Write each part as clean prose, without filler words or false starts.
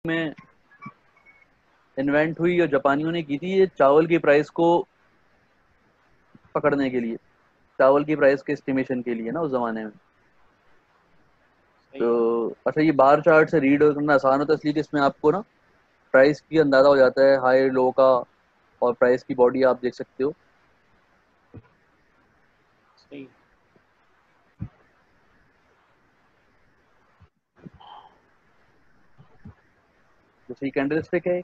में इन्वेंट हुई और जापानियों ने की थी ये चावल की प्राइस को पकड़ने के लिए, चावल की प्राइस के एस्टिमेशन के लिए ना उस जमाने में। सही है। तो अच्छा, ये बार चार्ट से रीड करना आसान होता है इसलिए कि इसमें आपको ना प्राइस की अंदाजा हो जाता है, हाई लो का, और प्राइस की बॉडी आप देख सकते हो। सही। जैसे ये कैंडलस्टिक है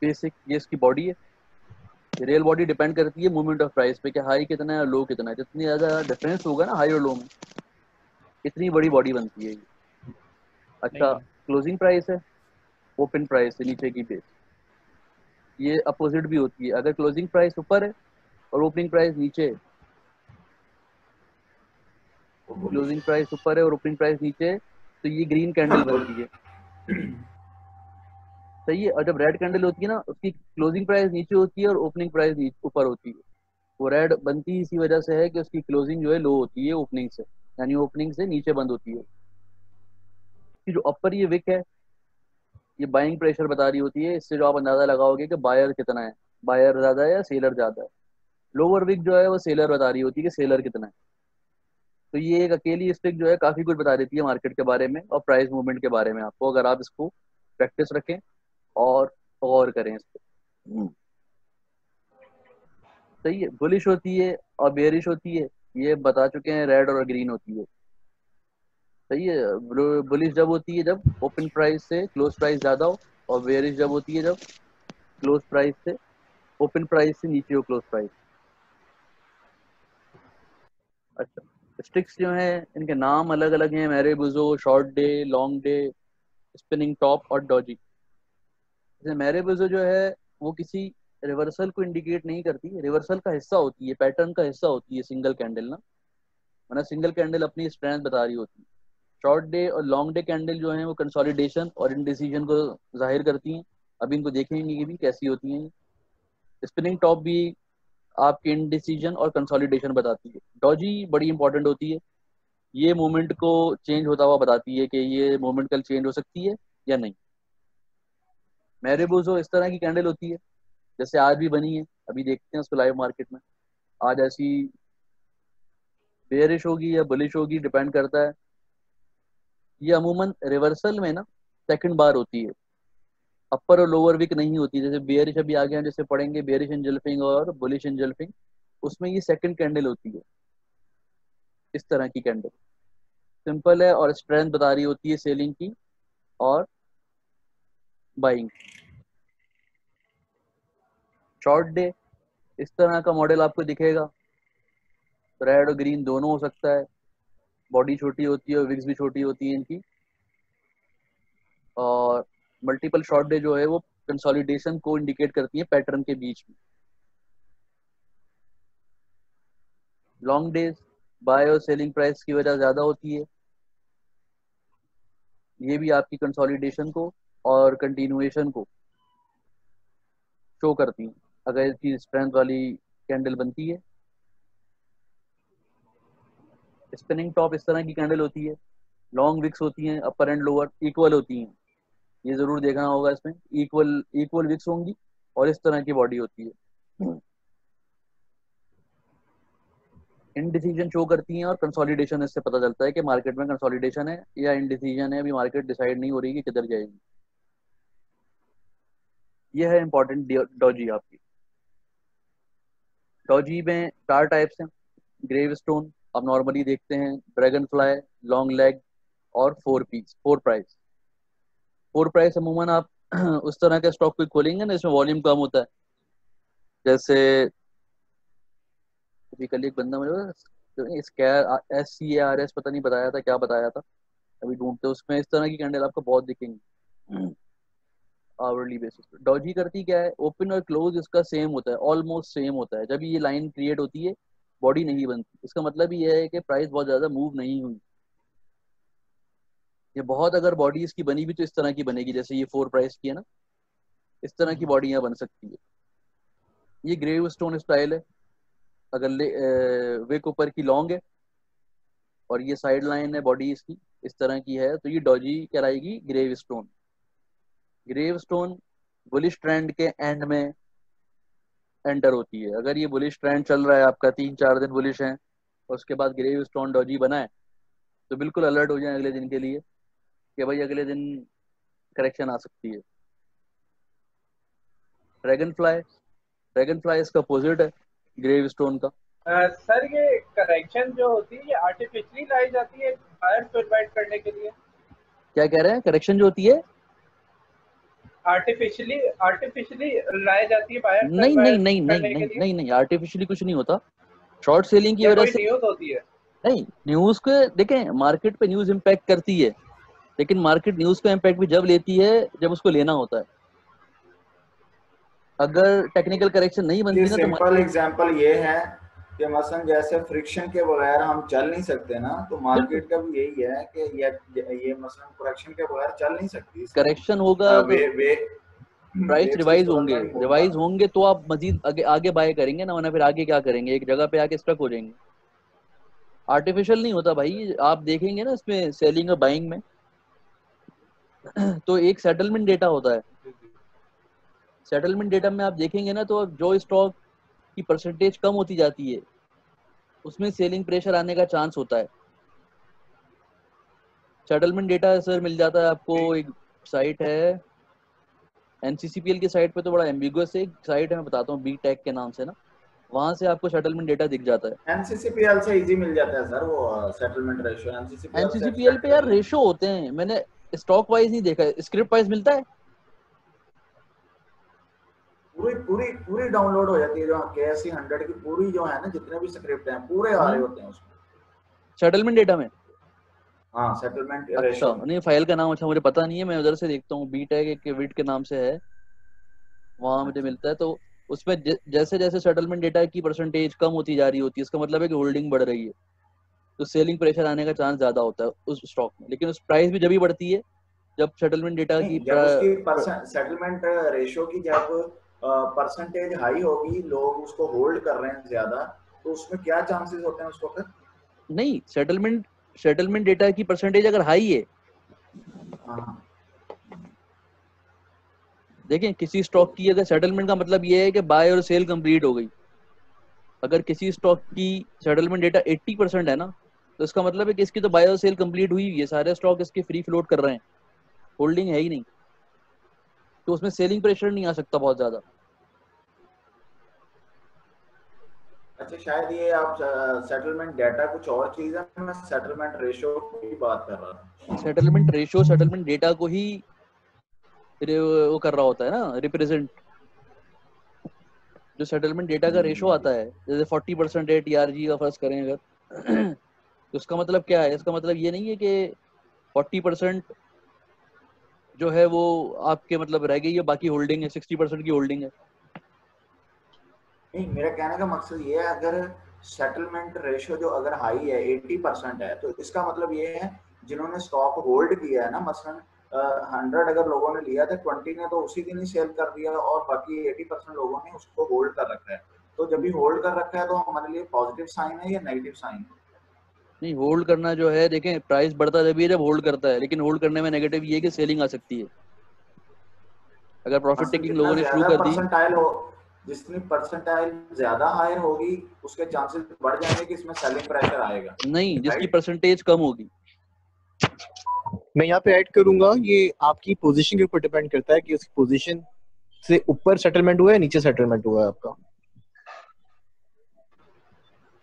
बेसिक, ये इसकी बॉडी है। रियल बॉडी डिपेंड करती है मूवमेंट ऑफ प्राइस पे कि हाई कितना है और लो कितना है। जितनी ज़्यादा डिफरेंस होगा ना हाई और लो में, इतनी बड़ी बॉडी बनती है ये। अच्छा, सही है। क्लोजिंग प्राइस है, ओपन प्राइस है नीचे की बेस। ये अपोजिट भी होती है, अगर क्लोजिंग प्राइस ऊपर है और ओपनिंग प्राइस नीचे है, क्लोजिंग प्राइस ऊपर है और ओपनिंग प्राइस नीचे है, तो ये ग्रीन कैंडल बनती है। सही है। और जब रेड कैंडल होती है ना, उसकी क्लोजिंग प्राइस नीचे होती है और ओपनिंग प्राइस ऊपर होती है। वो रेड बनती इसी वजह से है कि उसकी क्लोजिंग जो है लो होती है ओपनिंग से, यानी ओपनिंग से नीचे बंद होती है। कि जो अपर ये विक है, ये बाइंग प्रेशर बता रही होती है। इससे जो आप अंदाजा लगाओगे कि बायर कितना है, बायर ज्यादा है या सेलर ज्यादा है। लोअर विक जो है वो सेलर बता रही होती है कि सेलर कितना है। तो ये एक अकेली स्टिक जो है काफी कुछ बता देती है मार्केट के बारे में और प्राइस मूवमेंट के बारे में आपको, अगर आप इसको प्रैक्टिस रखें और गौर करें इस पे। सही है। बुलिश होती है और बेरिश होती है, ये बता चुके हैं, रेड और ग्रीन होती है। सही है। बुलिश जब होती है जब ओपन प्राइस से क्लोज प्राइस ज्यादा हो, और बेरिश जब होती है जब क्लोज प्राइस से ओपन प्राइस से नीचे हो क्लोज प्राइस। अच्छा, स्टिक्स जो हैं इनके नाम अलग अलग हैं, marubozu, short day, long day, spinning top और डॉजी। जैसे मैरेबुजो जो है वो किसी रिवर्सल को इंडिकेट नहीं करती, रिवर्सल का हिस्सा होती है, पैटर्न का हिस्सा होती है सिंगल कैंडल ना, वरना सिंगल कैंडल अपनी स्ट्रेंथ बता रही होती है। शॉर्ट डे और लॉन्ग डे कैंडल जो है वो कंसोलिडेशन और इंडिसीजन को जाहिर करती हैं। अभी इनको देखेंगे कि भी कैसी होती हैं। स्पिनिंग टॉप भी आपके इंडिसीजन और कंसोलिडेशन बताती है। डॉजी बड़ी इंपॉर्टेंट होती है, ये मूवमेंट को चेंज होता हुआ बताती है कि ये मूवमेंट कल चेंज हो सकती है या नहीं। मैरिबोजो इस तरह की कैंडल होती है जैसे आज भी बनी है, अभी देखते हैं उसको लाइव मार्केट में। आज ऐसी बेयरिश होगी या बुलिश होगी, डिपेंड करता है। ये अमूमन रिवर्सल में ना सेकंड बार होती है, अपर और लोअर विक नहीं होती। जैसे बेयरिश अभी आगे हैं जैसे पढ़ेंगे, बेयरिश एंजल्फिंग और बुलिश एंजल्फिंग, उसमें ये सेकंड कैंडल होती है। इस तरह की कैंडल सिंपल है और स्ट्रेंथ बता रही होती है सेलिंग की और बाइंग। शॉर्ट डे इस तरह का मॉडल आपको दिखेगा, रेड और ग्रीन दोनों हो सकता है। बॉडी छोटी होती है और विक्स भी छोटी होती है इनकी। और मल्टीपल शॉर्ट डे जो है वो कंसोलिडेशन को इंडिकेट करती है पैटर्न के बीच में। लॉन्ग डेज बाय और सेलिंग प्राइस की वजह ज्यादा होती है, ये भी आपकी कंसोलिडेशन को और कंटिन्यूएशन को शो करती है अगर इसकी स्ट्रेंथ वाली कैंडल बनती है। स्पिनिंग टॉप इस तरह की कैंडल होती है, लॉन्ग विक्स होती हैं, अपर एंड लोअर इक्वल होती हैं। ये जरूर देखना होगा, इसमें इक्वल इक्वल विक्स होंगी और इस तरह की बॉडी होती है। इनडिसीजन शो करती हैं और कंसोलिडेशन, इससे पता चलता है कि मार्केट में कंसोलिडेशन है या इनडिसीजन है, अभी मार्केट डिसाइड नहीं हो रही कि किधर जाएगी। ये है इंपॉर्टेंट डॉजी आपकी। डॉजी में चार टाइप्स हैं। ग्रेव स्टोन आप नॉर्मली देखते हैं, ड्रैगन फ्लाई, लॉन्ग लेग और four piece, four price. Four price अमूमन आप उस तरह के स्टॉक को खोलेंगे ना इसमें वॉल्यूम कम होता है। जैसे अभी कल एक बंदा मुझे स्कैर SCARS पता नहीं बताया था, क्या बताया था, अभी ढूंढते हैं। उसमें इस तरह की कैंडल आपको बहुत दिखेंगी आवरली बेसिस पे। डॉजी करती क्या है, ओपन और क्लोज इसका सेम होता है, ऑलमोस्ट सेम होता है। जब ये लाइन क्रिएट होती है बॉडी नहीं बनती, इसका मतलब ये है कि प्राइस बहुत ज्यादा मूव नहीं हुई। ये बहुत अगर बॉडी इसकी बनी भी तो इस तरह की बनेगी जैसे ये फोर प्राइस की है ना, इस तरह की बॉडी यहाँ बन सकती है। ये ग्रेव स्टोन स्टाइल है। अगर विक ऊपर की लॉन्ग है और ये साइड लाइन है बॉडी इसकी इस तरह की है, तो ये डॉजी कहलाएगी gravestone. Gravestone bullish trend के एंड में एंटर होती है। अगर ये बुलिश ट्रेंड चल रहा है आपका 3-4 दिन बुलिश है और उसके बाद ग्रेवस्टोन डॉजी बना है, तो बिल्कुल अलर्ट हो जाए अगले दिन के लिए कि भाई अगले दिन करेक्शन आ सकती है। ड्रैगन फ्लाई इसका अपोजिट है ग्रेवस्टोन का। सर ये करेक्शन जो होती है ये आर्टिफिशियली लाई जाती है बायर्स को इनवाइट करने के लिए? क्या कह रहे हैं? करेक्शन जो होती है आर्टिफिशियली आर्टिफिशियली लाई जाती है बायर्स को नहीं नहीं इनवाइट नहीं नहीं करने नहीं के लिए, नहीं नहीं, आर्टिफिशियली कुछ नहीं होता। शॉर्ट सेलिंग की या वजह कोई से न्यूज होती है? नहीं, न्यूज को देखें, मार्केट पे न्यूज इम्पैक्ट करती है, लेकिन मार्केट न्यूज का इम्पैक्ट भी जब लेती है जब उसको लेना होता है। अगर टेक्निकल करेक्शन नहीं ये बनती ना तो सिंपल एग्जांपल ये है कि मसलन जैसे फ्रिक्शन के बगैर हम चल नहीं सकते ना, तो मार्केट का भी यही है कि ये मसलन करेक्शन के बगैर चल नहीं सकती। करेक्शन होगा वे तो वे प्राइस रिवाइज होंगे, नहीं होगा। तो आप मजीद आगे आगे बाय करेंगे ना, वरना फिर आगे क्या करेंगे, एक जगह पे आके स्टक हो जाएंगे। आर्टिफिशियल नहीं होता भाई, आप देखेंगे ना इसमें सेलिंग और बाइंग में तो एक सेटलमेंट डेटा होता है। सेटलमेंट डेटा में आप देखेंगे ना तो जो स्टॉक की परसेंटेज कम होती जाती है उसमें सेलिंग प्रेशर आने का चांस होता है। सेटलमेंट डेटा सर मिल जाता है आपको, एक साइट है एनसीसीपीएल की साइट पे, तो बड़ा एम्बिगुअस एक साइट है, मैं बताता हूँ, बी टेक के नाम से ना, वहां से आपको सेटलमेंट डेटा दिख जाता है। एनसीसीपीएल से इजी मिल जाता है सर वो सेटलमेंट रेशियो, एनसीसीपीएल से एनसीसीपीएल एक्सपेक्ट पे कर यार लें। रेशो होते हैं, मैंने स्टॉक वाइज नहीं देखा, स्क्रिप्ट वाइज मिलता है। पूरी पूरी पूरी डाउनलोड हो जाती है, जो केएससी 100 की पूरी जो है ना, जितने भी स्क्रिप्ट हैं पूरे आ रहे होते हैं उसमें सेटलमेंट डेटा में। हाँ, सेटलमेंट अच्छा, रेशियो में। नहीं फाइल का नाम अच्छा मुझे पता नहीं है, मैं उधर से देखता हूँ, बी टेक एक विट के नाम से है, वहां मुझे अच्छा। मिलता है। तो उसमें जैसे जैसे सेटलमेंट डेटा की परसेंटेज कम होती जा रही होती है, इसका मतलब है कि होल्डिंग बढ़ रही है, तो सेलिंग प्रेशर आने का चांस ज्यादा होता है उस स्टॉक में। लेकिन उस प्राइस भी जब ही बढ़ती है जब सेटलमेंट डेटा की नहीं, जब उसकी सेटलमेंट रेशियो की जब परसेंटेज हाई होगी, लोग उसको होल्ड कर रहे हैं ज्यादा, तो उसमें क्या चांसेस होते हैं उस वक्त? नहीं, सेटलमेंट डेटा की परसेंटेज अगर हाई है, हाँ, देखें किसी तो स्टॉक की अगर सेटलमेंट का मतलब ये है कि बाय और सेल कंप्लीट हो गई, अगर किसी स्टॉक की सेटलमेंट डेटा 80% है ना, तो इसका मतलब है कि इसकी तो बाय और सेल कंप्लीट हुई है, सारे स्टॉक इसके फ्री फ्लोट कर रहे हैं, होल्डिंग है ही नहीं, तो उसमें सेलिंग प्रेशर नहीं आ सकता बहुत ज्यादा। अच्छा, शायद ये आप सेटलमेंट डेटा कुछ और चीज है, मैं सेटलमेंट रेशियो की बात कर रहा था। सेटलमेंट डेटा को ही वो कर रहा होता है ना, रिप्रेजेंट। जो सेटलमेंट डेटा का रेशो जी। आता है, जैसे 40% है टीआरजी का फर्ज करें अगर तो उसका मतलब क्या है, इसका मतलब ये नहीं है कि 40% जो है वो आपके मतलब रह गई है, बाकी होल्डिंग है, 60% की होल्डिंग है। नहीं, मेरा कहने का मकसद ये है, अगर सेटलमेंट रेशियो जो अगर हाई है 80% है, तो इसका मतलब ये है जिन्होंने स्टॉक होल्ड किया है ना, मसलन 100 अगर लोगों ने लिया था, 20 ने तो उसी दिन ही सेल कर दिया और बाकी 80% लोगों ने उसको होल्ड कर रखा है। तो जब भी होल्ड कर रखा है तो हमारे लिए पॉजिटिव साइन है या नेगेटिव साइन है? नहीं, होल्ड करना जो है, देखें प्राइस बढ़ता जब जब होल्ड करता है, लेकिन होल्ड करने में नेगेटिव ये है कि सेलिंग आ सकती है, अगर प्रॉफिट मसलन टेकिंग जितना लोगों ने शुरू ज्यादा कर दी। परसेंटाइल हो, जितनी परसेंटाइल ज्यादा हायर होगी, उसके चांसेस बढ़ जाएंगे कि इसमें सेलिंग प्रेशर आएगा, नहीं, जिसकी राइट? परसेंटेज कम होगी। मैं यहाँ पे ऐड करूंगा, ये आपकी पोजीशन के ऊपर डिपेंड करता है कि उसकी पोजीशन से ऊपर सेटलमेंट हुआ है, नीचे सेटलमेंट हुआ है आपका।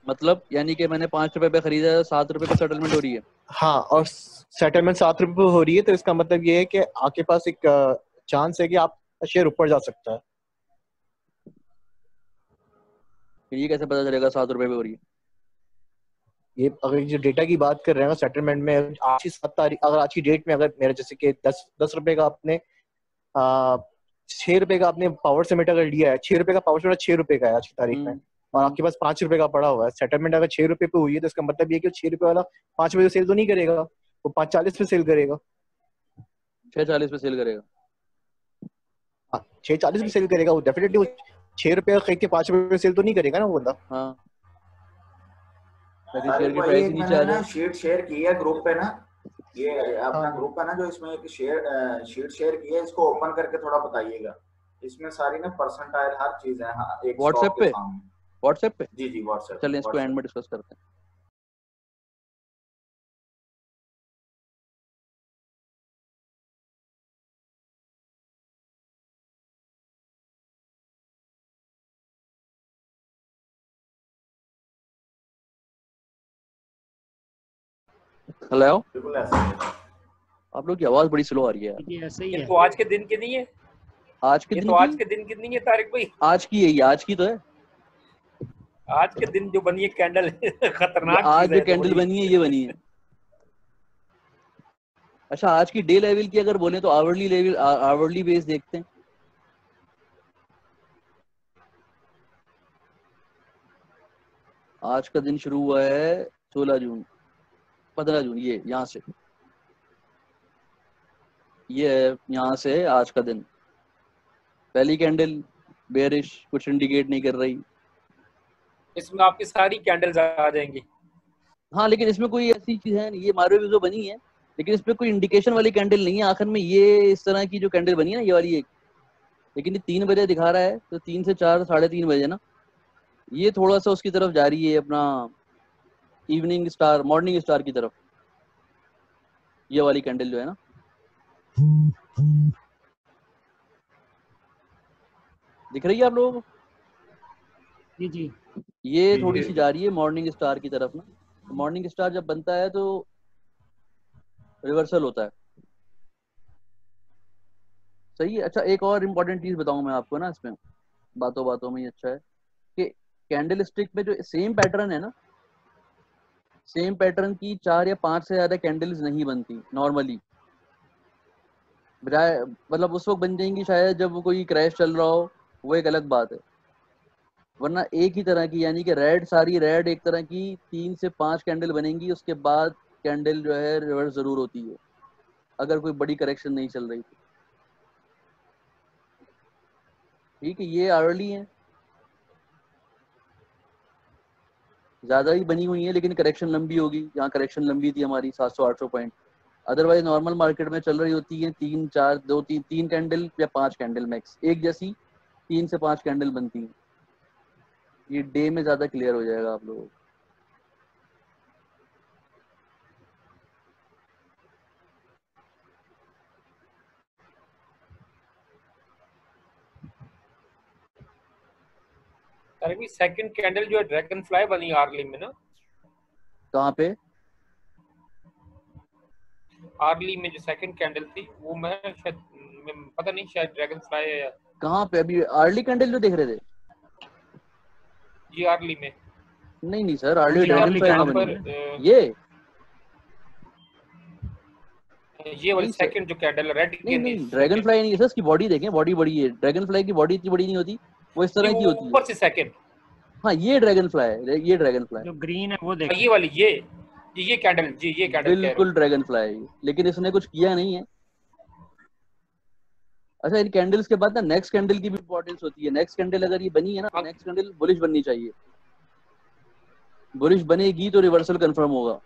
मतलब यानी कि मैंने 5 रुपए पे खरीदा है, 7 रुपए पे सेटलमेंट हो रही है। हाँ, और सेटलमेंट 7 रुपए पे हो रही है, तो इसका मतलब ये है कि आपके पास एक चांस है कि आप शेयर ऊपर जा सकता है। फिर ये कैसे पता चलेगा 7 रुपए पे हो रही है? ये अगर जो डेटा की बात कर रहे हैं सेटलमेंट में, आज की 7 तारीख, अगर आज की डेट में अगर मेरा जैसे कि 10 रुपए का आपने 6 रुपए का आपने पावर समेट अगर लिया है, 6 रुपए का पावर समेट 6 रुपए का है आज की तारीख में, और आपके पास 5 रुपए का पड़ा हुआ है, सेटलमेंट अगर 6 रुपए पे हुई है, तो इसका मतलब ये कि 6 रुपए वाला 5 रुपए सेल तो नहीं करेगा, वो 5.40 पे सेल करेगा। 6.40 पे सेल करेगा। हाँ, 6.40 पे सेल करेगा वो डेफिनेटली। वो 6 रुपए का खरीद के 5 रुपए पे सेल तो नहीं करेगा ना वो बंदा। हाँ, ताकि शेयर तारिक की भाई, प्राइस ही एक नीचे मैंने आ ना जाए। शीट शेयर की है ग्रुप पे ना, ये अपना ग्रुप है ना जो इसमें एक शीट शेयर की है, इसको ओपन करके थोड़ा बताइएगा। इसमें सारी ना परसेंटाइल हर चीज है। हाँ, एक व्हाट्सएप स्टॉक के पे सामने। व्हाट्सएप पे जी जी व्हाट्सएप चलें इसको एंड व्हाट्सएप। में डिस्कस करते हैं। हेलो, बिल्कुल ऐसा ही है। आप लोग की आवाज बड़ी स्लो आ रही है यार। ये ऐसे ही ये है। तो आज के दिन की नहीं है, आज के ये दिन तो आज की के दिन की नहीं है तारिक भाई। आज की है, ये आज की तो है। आज के दिन जो बनी है कैंडल ये खतरनाक आज चीज जो है तो कैंडल बड़ी। बनी है ये बनी है। अच्छा, आज की डे लेवल की अगर बोले तो आवरली लेवल, आवरली बेस देखते हैं। आज का दिन शुरू हुआ है 16 जून 15 जून, ये यहाँ से, ये है यहाँ से आज का दिन। पहली कैंडल बेरिश, कुछ इंडिकेट नहीं कर रही। इसमें आपकी सारी कैंडल्स आ जाएंगी। हाँ, लेकिन इसमें कोई ऐसी चीज है नहीं, ये मार्वे जो बनी है, लेकिन इसमें कोई इंडिकेशन वाली कैंडल नहीं है आखिर में। ये इस तरह की जो कैंडल बनी है ना, ये वाली एक, लेकिन ये 3 बजे दिखा रहा है, तो 3 से 4 3:30 बजे ना, ये थोड़ा सा उसकी तरफ जा रही है, अपना इवनिंग स्टार, मॉर्निंग स्टार की तरफ। ये वाली कैंडल जो है ना, दिख रही है आप लोगों को? जी जी। ये जी, थोड़ी जी। सी जा रही है मॉर्निंग स्टार की तरफ ना। मॉर्निंग स्टार जब बनता है तो रिवर्सल होता है। सही है। अच्छा, एक और इम्पोर्टेंट चीज बताऊं मैं आपको ना, इसमें बातों बातों में ही अच्छा है कि कैंडल स्टिक में जो सेम पैटर्न है ना, सेम पैटर्न की 4 या 5 से ज्यादा कैंडल्स नहीं बनती नॉर्मली। बजाय मतलब उस वक्त बन जाएंगी शायद जब कोई क्रैश चल रहा हो, वो एक अलग बात है, वरना एक ही तरह की, यानी कि रेड, सारी रेड एक तरह की 3 से 5 कैंडल बनेंगी, उसके बाद कैंडल जो है रिवर्स जरूर होती है, अगर कोई बड़ी करेक्शन नहीं चल रही। ठीक है, ये अर्ली है, ज्यादा ही बनी हुई है, लेकिन करेक्शन लंबी होगी। यहाँ करेक्शन लंबी थी हमारी 700-800 पॉइंट। अदरवाइज नॉर्मल मार्केट में चल रही होती है 3-4, 2-3 कैंडल या 5 कैंडल मैक्स, एक जैसी 3 से 5 कैंडल बनती है। ये डे में ज्यादा क्लियर हो जाएगा आप लोगों को। तारिक भाई सेकंड कैंडल जो है ड्रैगन फ्लाई बनी आर्ली में ना, कहाँ पे? आर्ली में जो सेकंड कैंडल थी वो मैं शायद, पता नहीं शायद ड्रैगन फ्लाई है या कहाँ पे? अभी अर्ली कैंडल जो देख रहे थे? जी आर्ली में। नहीं नहीं सर, अर्ली जी, ड्रैगन early फ्लाई कहाँ candle बनी है। है? ये वाली नहीं सर, सेकंड जो कैंडल रेड के नहीं नहीं, ड्रैगन फ्लाई नहीं है सर, इसकी बॉडी देखें, बॉडी बड़ी है। ड्रैगन फ्लाई की बॉडी इतनी बड़ी नहीं होती, वो इस तरह की होती है। ऊपर से सेकंड, हाँ, ये ड्रैगन फ्लाई है, ये ड्रैगन फ्लाई, जो ग्रीन है वो देखो। ये वाली, ये कैंडल, जी ये कैंडल कह रहा बिल्कुल ड्रैगन फ्लाई, लेकिन इसने कुछ किया नहीं है। अच्छा, इन कैंडल्स के बाद ना नेक्स्ट कैंडल की भी इंपॉर्टेंस होती है। नेक्स्ट कैंडल अगर ये बनी है ना, नेक्स्ट कैंडल बुलिश बननी चाहिए। बुलिश बनेगी तो रिवर्सल कंफर्म होगा,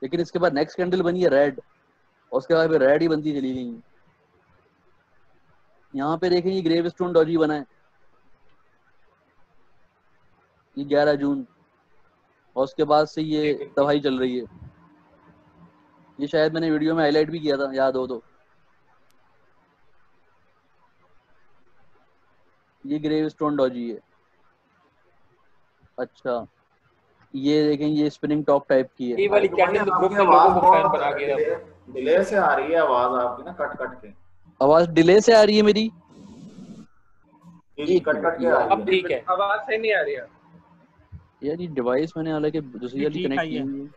लेकिन इसके बाद नेक्स्ट कैंडल बनी है रेड, और उसके बाद रेड ही बनती चली गई। यहाँ पे देखें, ये ग्रेव स्टोन डॉजी बना है, ये 11 जून, और उसके बाद से ये तबाही चल रही है। ये शायद मैंने वीडियो में हाईलाइट भी किया था, याद हो तो। ये ग्रेव स्टोन डॉजी है। अच्छा, ये देखें, ये स्पिनिंग टॉप टाइप की है। ये वाली कैंडल तो ग्रुप में लोगों को फैन बना गया। डिले से आ रही है आवाज आपकी ना, कट कट के। आवाज डिले से आ रही है मेरी? जी, कट कट के आ रही अब ठीक है, आवाज सही नहीं आ रही है यार ये डिवाइस मैंने हालांकि दूसरी वाली ठीक कनेक्ट आई की है। हुई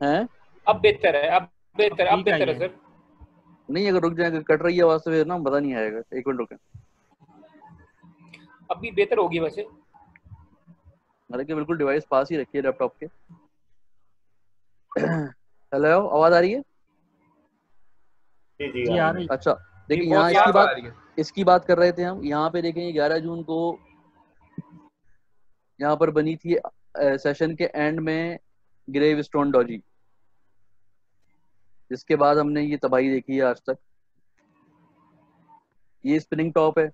है। अब बेहतर है, अब बेहतर ठीक है है। सर। नहीं, अगर रुक जाएगा, कट रही है आवाज तो फिर ना पता नहीं आएगा। एक मिनट रुकें, अब भी बेहतर होगी वैसे। हालांकि बिल्कुल डिवाइस पास ही रखी है लैपटॉप के। हेलो, आवाज आ रही है? जी आ रही। अच्छा, देखिए बहुत यहाँ साफ इसकी बात कर रहे थे हम। यहाँ पे देखें, 11 जून को यहाँ पर बनी थी सेशन के एंड में ग्रेव स्टोन डॉजी, जिसके बाद हमने ये तबाही देखी है आज तक। ये स्पिनिंग टॉप है,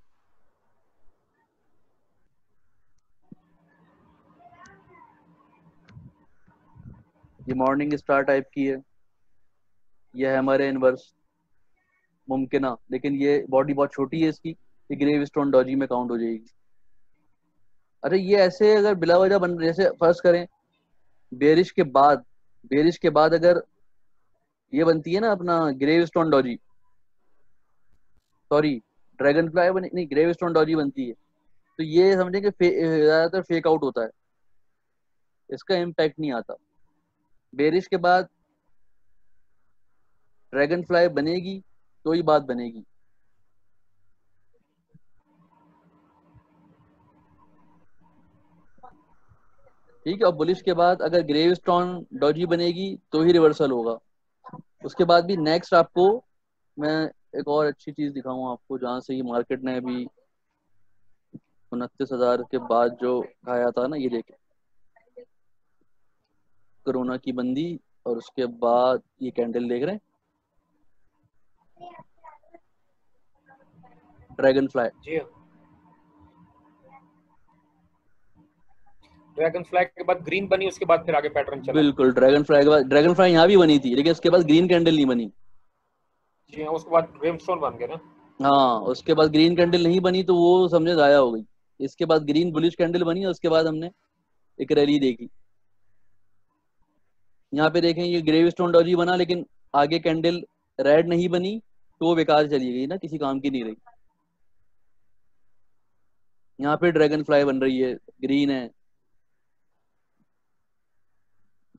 ये मॉर्निंग स्टार टाइप की है, ये है हमारे इनवर्स मुमकिना, लेकिन ये बॉडी बहुत छोटी है इसकी, ये ग्रेव स्टोन डॉजी में काउंट हो जाएगी। अरे ये ऐसे अगर बिला वजह बन, जैसे फर्ज करें बेरिश के बाद अगर ये बनती है ना अपना grave stone doji, sorry dragon fly बनी नहीं, ग्रेव स्टोन डॉजी बनती है, तो ये समझे कि ज्यादातर फेक आउट होता है, इसका इम्पैक्ट नहीं आता। बेरिश के बाद ड्रैगन फ्लाई बनेगी तो ही बात बनेगी। ठीक है, और बुलिश के बाद अगर ग्रेव स्टोन डॉजी बनेगी तो ही रिवर्सल होगा। उसके बाद भी नेक्स्ट आपको मैं एक और अच्छी चीज दिखाऊंगा आपको, जहां से ये मार्केट ने अभी 29,000 के बाद जो खाया था ना, ये देखें कोरोना की बंदी, और उसके बाद ये कैंडल देख रहे हैं ड्रैगन फ्लाई। जी हाँ, ड्रैगन फ्लाई के बाद ग्रीन बनी, उसके बाद फिर आगे पैटर्न चला। बिल्कुल, ड्रैगन फ्लाई के बाद, ड्रैगन फ्लाई यहाँ भी बनी थी लेकिन उसके बाद ग्रीन कैंडल नहीं बनी। जी हाँ, उसके बाद ग्रेवस्टोन बन गया ना। हाँ, उसके बाद ग्रीन कैंडल नहीं बनी तो वो समझे जाया हो गई। इसके बाद ग्रीन बुलिश कैंडल बनी और उसके बाद हमने एक रैली देखी। यहाँ पे देखें ये ग्रेव स्टोन डॉजी बना, लेकिन आगे कैंडल रेड नहीं बनी तो वो बेकार चली गई ना, किसी काम की नहीं रही। यहाँ पे ड्रैगन फ्लाई बन रही है, ग्रीन है।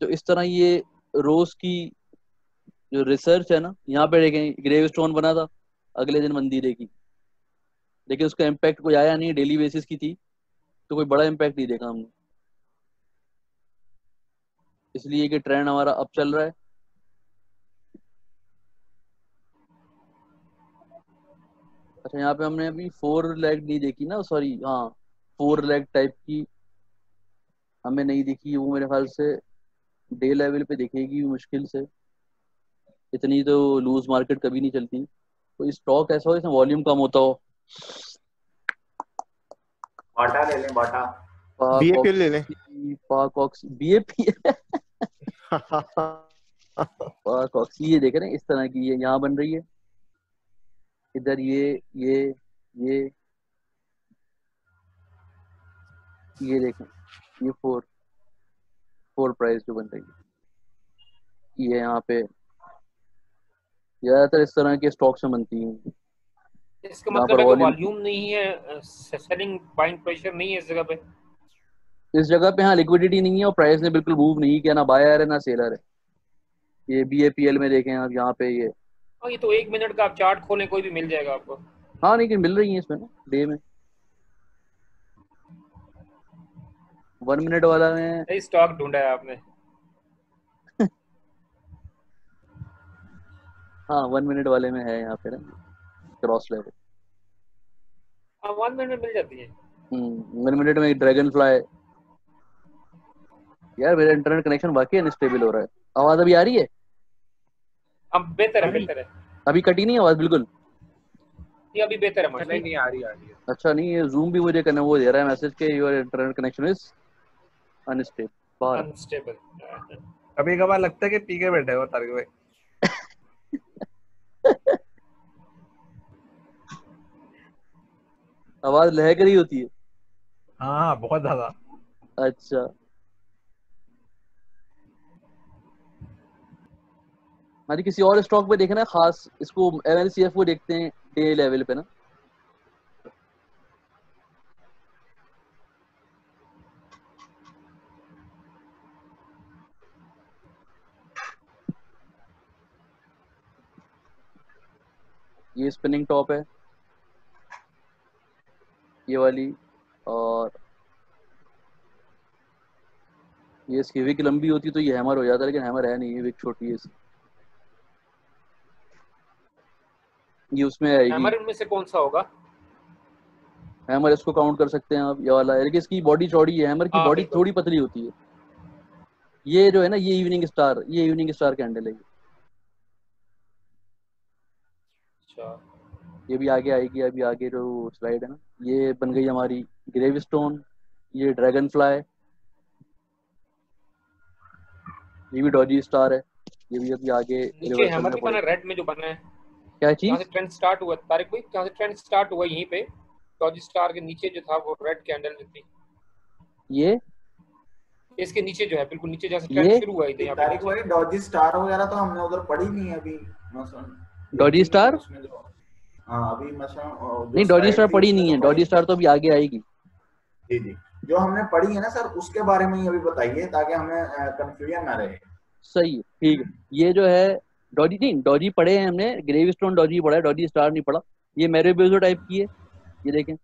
तो इस तरह ये रोज की जो रिसर्च है ना, यहाँ पे देखें ग्रेव स्टोन बना था, अगले दिन मंदी देखी, लेकिन उसका इम्पैक्ट कोई आया नहीं, डेली बेसिस की थी तो कोई बड़ा इम्पैक्ट नहीं देखा हमने, इसलिए कि ट्रेंड हमारा अप चल रहा है। अच्छा, यहाँ पे हमने अभी 4 लेग नहीं देखी ना, सॉरी, हाँ 4 लेग टाइप की हमें नहीं दिखी, वो मेरे ख्याल से डे लेवल पे दिखेगी मुश्किल से, इतनी तो लूज मार्केट कभी नहीं चलती। कोई स्टॉक ऐसा हो इसमें वॉल्यूम कम होता हो, बाटा ले लें, बाटा बीएपीएल ले लें। बीएपीएल ये देख रहे हैं इस तरह की, ये यहाँ बन रही है, इधर ये देखें, ये 4 प्राइस जो बन रही है, ये यहाँ पे ज्यादातर इस तरह के स्टॉक्स में बनती हैं। इसका मतलब है कि वॉल्यूम नहीं है, सेलिंग बाइंग प्रेशर नहीं है इस जगह पे। इस जगह पे हाँ लिक्विडिटी नहीं है, और प्राइस ने बिल्कुल मूव नहीं किया, ना बायर है ना सेलर है। ये बीएपीएल में देखें आप, यहाँ पे ये हाँ, ये तो 1 मिनट का आप चार्ट खोलें कोई भी मिल जाएगा आपको। हाँ, लेकिन मिल रही है इसमें ना डे में, 1 मिनट वाला में सही स्टॉक ढूंढा है आपने। हाँ 1 मिनट वाले में है यहाँ पे ना क्रॉस लेवल। हाँ, 1 मिनट में मिल जाती है। 1 मिनट में ड्रैगन फ्लाई। यार मेरा इंटरनेट कनेक्शन वाकई अनस्टेबल हो रहा है। आवाज अभी आ रही है? अब बेहतर है, बेहतर है। अभी कटी नहीं आवाज बिल्कुल? ये अभी बेहतर है। नहीं नहीं, आ रही है। अच्छा, नहीं ये जूम भी मुझे करना, वो दे रहा है मैसेज के your internet connection is unstable. कभी कभार लगता है कि पी के बैठे हो तारिक भाई। आवाज लहक रही होती है? हाँ, बहुत ज्यादा। अच्छा, हमारी किसी और स्टॉक पे देखना है खास, इसको एमएलसीएफ को देखते हैं डे लेवल पे ना। ये स्पिनिंग टॉप है ये वाली, और ये इसकी विक लंबी होती तो ये हैमर हो जाता, लेकिन हैमर है नहीं, ये विक छोटी है इसकी। ये उसमें आएगी। हैमर इनमें से कौन सा होगा? हैमर इसको काउंट कर सकते हैं आप, ये वाला है, लेकिन इसकी बॉडी चौड़ी है, हैमर की बॉडी थोड़ी पतली होती है। ये जो है ना, ये इवनिंग स्टार कैंडल है। अच्छा ये भी आगे आएगी, अभी आगे जो स्लाइड है ना, ये बन गई हमारी ग्रेवस्टोन, ये ड्रैगन फ्लाई, ये भी डॉजी स्टार है, ये भी अभी आगे नीचे रिवर्सल हैमर में नहीं बना पड़ेगा। रेड में जो बना है, क्या यहाँ चीज? से ट्रेंड स्टार्ट हुआ तारिक भाई, यहाँ से ट्रेंड स्टार्ट हुआ यहीं पे डॉजी स्टार के नीचे जो था वो रेड कैंडल जो थी, ये इसके नीचे जो है बिल्कुल नीचे जहाँ से ट्रेंड ये शुरू हुआ था यहाँ पे तारिक नीचे। भाई डॉजी स्टार वगैरह तो हमने उधर पढ़ी नहीं है अभी, मसलन डॉजी स्टार उसमें जो, हाँ अभी मसलन जो नहीं, डॉजी slide स्टार थी पड़ी उसमें नहीं तो है, पढ़ी डॉजी स्टार तो अभी आगे आएगी। जी जी, जो हमने पढ़ी है ना सर उसके बारे में ही अभी बताइए ताकि हमें कंफ्यूजन ना रहे। सही है, ठीक है। ये जो है डॉजी, नहीं डॉजी पढ़े हैं हमने, ग्रेवस्टोन डॉजी पढ़ा है, डॉजी स्टार नहीं पढ़ा। ये मैरेबेजो टाइप की है, ये देखें।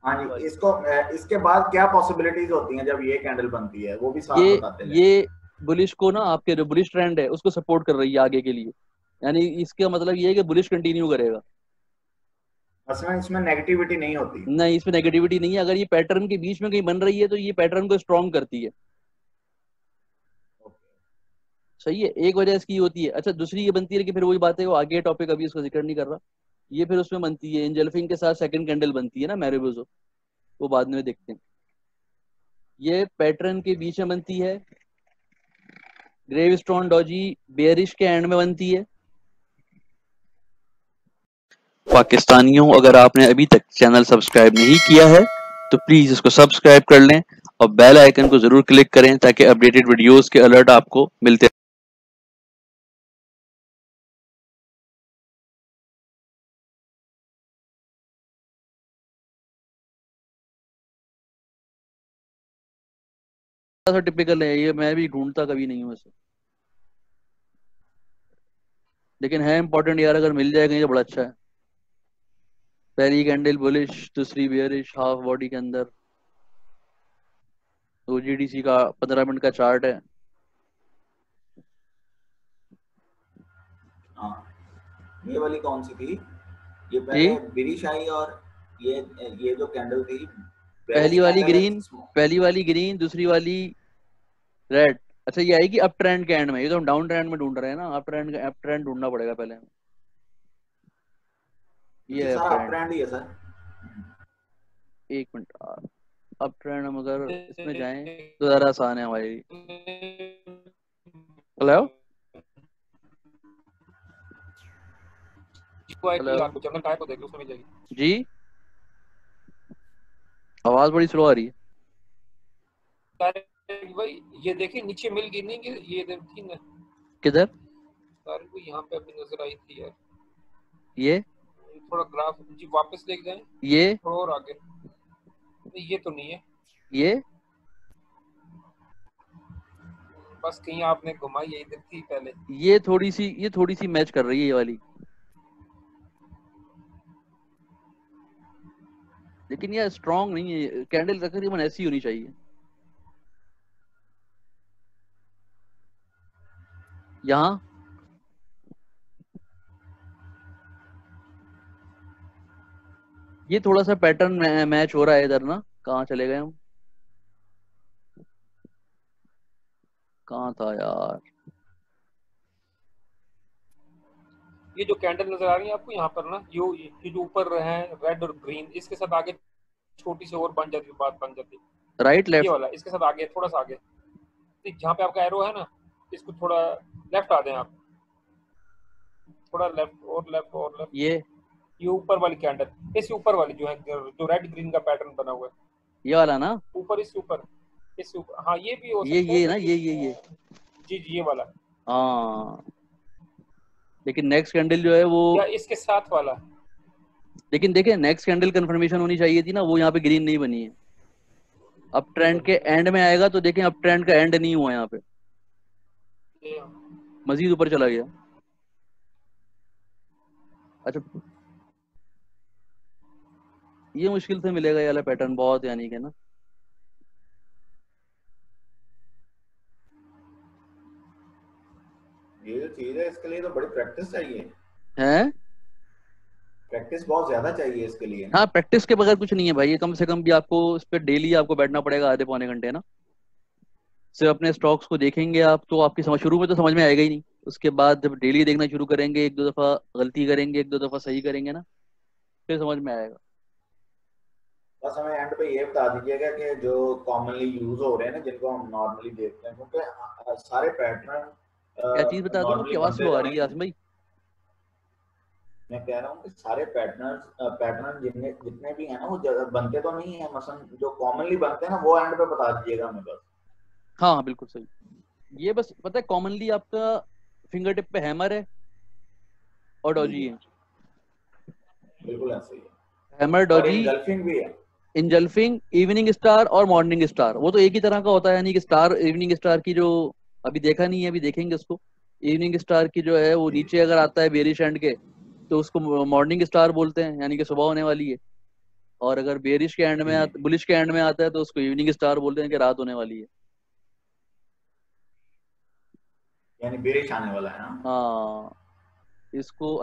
हाँ जी, इसको इसके बाद क्या पॉसिबिलिटीज होती हैं जब ये कैंडल बनती है वो भी साथ ये बताते हैं। ये बुलिश को ना, आपके जो बुलिश ट्रेंड है उसको सपोर्ट कर रही है आगे के लिए, यानी इसका मतलब ये है कि बुलिश कंटिन्यू करेगा। असल में इसमें नेगेटिविटी नहीं होती। नहीं, इसमें नेगेटिविटी नहीं है। अगर ये पैटर्न के बीच में कहीं बन रही है तो ये पैटर्न को स्ट्रॉन्ग करती है। सही है, एक वजह इसकी होती है। अच्छा, दूसरी ये बनती है कि फिर वही बात है, वो आगे टॉपिक अभी उसका जिक्र नहीं कर रहा, ये फिर उसमें बनती है एंजल्फिंग के साथ सेकंड कैंडल बनती है ना मैरेबेजो, वो बाद में देखते हैं। ये पैटर्न के बीच में बनती है, ग्रेवस्टोन डॉजी बेयरिश के एंड में बनती है। पाकिस्तानियों, अगर आपने अभी तक चैनल सब्सक्राइब नहीं किया है तो प्लीज इसको सब्सक्राइब कर लें और बेल आइकन को जरूर क्लिक करें ताकि अपडेटेड वीडियोस के अलर्ट आपको मिलते रहे। टिपिकल है ये, मैं भी ढूंढता कभी नहीं हूँ इसे, लेकिन है इंपॉर्टेंट यार, अगर मिल जाएगा ये तो बड़ा अच्छा है। पहली कैंडल बुलिश, दूसरी बेयरिश, हाफ बॉडी के अंदर। OGDC का 15 मिनट का चार्ट है। हाँ, ये वाली कौन सी थी? ये पहले बिरिश आई और ये जो कैंडल थी पहली वाली ग्रीन, दूसरी वाली रेड। अच्छा, ये आएगी अप ट्रेंड के एंड में, ये तो हम डाउन ट्रेंड में ढूंढ रहे हैं ना, अप ट्रेंड ढूंढना पड़ेगा पहले हमें। ये है अप ट्रेंड ही है सर। एक मिनट, अप ट्रेंड हम अगर इसमें जाएं तो ज्यादा आसान है हमारी। हेलो जी, आवाज बड़ी स्लो आ रही है भाई। ये देखिए नीचे मिल गई नहीं कि ये थी ना, किधर? यहाँ पे अभी नजर आई थी यार, ये थोड़ा ग्राफ जी वापस देख जाएं, ये थोड़ा और आगे। ये तो नहीं है, ये बस कहीं आपने घुमाई है, इधर थी पहले। ये थोड़ी सी मैच कर रही है ये वाली, लेकिन ये स्ट्रॉन्ग नहीं है। कैंडल तकरीबन ऐसी होनी चाहिए। यहाँ ये थोड़ा सा पैटर्न मैच हो रहा है इधर ना। कहाँ चले गए हम? कहाँ था यार? ये जो कैंडल नजर आ रही है आपको यहाँ पर ना, ये जो ऊपर है रेड और ग्रीन, इसके साथ आगे छोटी सी और बन जाती, बात बन जाती। Right left? ये वाला इसके साथ आगे, थोड़ा सा आगे, जहाँ पे आपका एरो है ना, इसको थोड़ा लेफ्ट आ जाए आप, थोड़ा लेफ्ट और लेफ्ट और लेफ्ट। ये ऊपर वाली कैंडल, इससे ऊपर वाली जो है, जो रेड ग्रीन का पैटर्न बना हुआ है, ये वाला ना, ऊपर इससे ऊपर। हाँ ये भी हो सकता ये है ना, ये जी ये वाला। हाँ, लेकिन नेक्स्ट कैंडल जो है वो, या इसके साथ वाला। लेकिन देखें नेक्स्ट कैंडल कंफर्मेशन होनी चाहिए थी ना, वो यहाँ पे ग्रीन नहीं बनी है। अप ट्रेंड के एंड में आएगा तो देखें, अप ट्रेंड का एंड नहीं हुआ यहाँ पे, मजीद ऊपर चला गया। अच्छा, ये मुश्किल से मिलेगा ये वाला पैटर्न बहुत, यानी कि ना ये जो चीज है इसके लिए तो बड़ी प्रैक्टिस चाहिए है। प्रैक्टिस बहुत ज्यादा चाहिए इसके लिए। हाँ, प्रैक्टिस के बगैर कुछ नहीं है भाई, ये कम से कम भी आपको इस पे डेली आपको बैठना पड़ेगा आधे पौने घंटे ना। सिर्फ अपने स्टॉक्स को देखेंगे आप तो आपकी समझ, शुरू में तो समझ में आएगा ही नहीं, उसके बाद जब डेली देखना शुरू करेंगे, एक दो दफा गलती करेंगे, एक दो दफा सही करेंगे ना, फिर समझ में आएगा। बस हमें एंड पे ये बता दीजिएगा कि जो कॉमनली यूज हो रहे हैं ना, जिनको हम नॉर्मली देखते हैं, क्योंकि सारे पैटर्न क्या चीज बता दो, आपकी आवाज स्लो आ रही है आसिम भाई। मैं कह रहा हूँ कि सारे पैटर्न जितने भी हैं ना, वो बनते तो नहीं है, मसलन जो कॉमनली बनते हैं ना, वो एंड पे बता दीजिएगा हमें बस। हाँ बिल्कुल सही। ये बस पता है, कॉमनली आपका फिंगर टिप पे हैमर है और डॉजी है। बिल्कुल ऐसा ही है। हैमर, डॉजी, इंगल्फिंग भी है। इंजल्फिंग, इवनिंग स्टार और मॉर्निंग स्टार, वो तो एक ही तरह का होता है, यानी कि स्टार, इवनिंग स्टार की जो अभी देखा नहीं है, अभी देखेंगे उसको। इवनिंग स्टार की जो है वो नीचे अगर आता है बेरिश एंड के, तो उसको मॉर्निंग स्टार बोलते हैं, यानी कि सुबह होने वाली है। और अगर बेरिश के एंड में बुलिश के एंड में आता है तो उसको इवनिंग स्टार बोलते हैं कि रात होने वाली है, यानी बेरिश आने वाला है ना। हाँ इसको।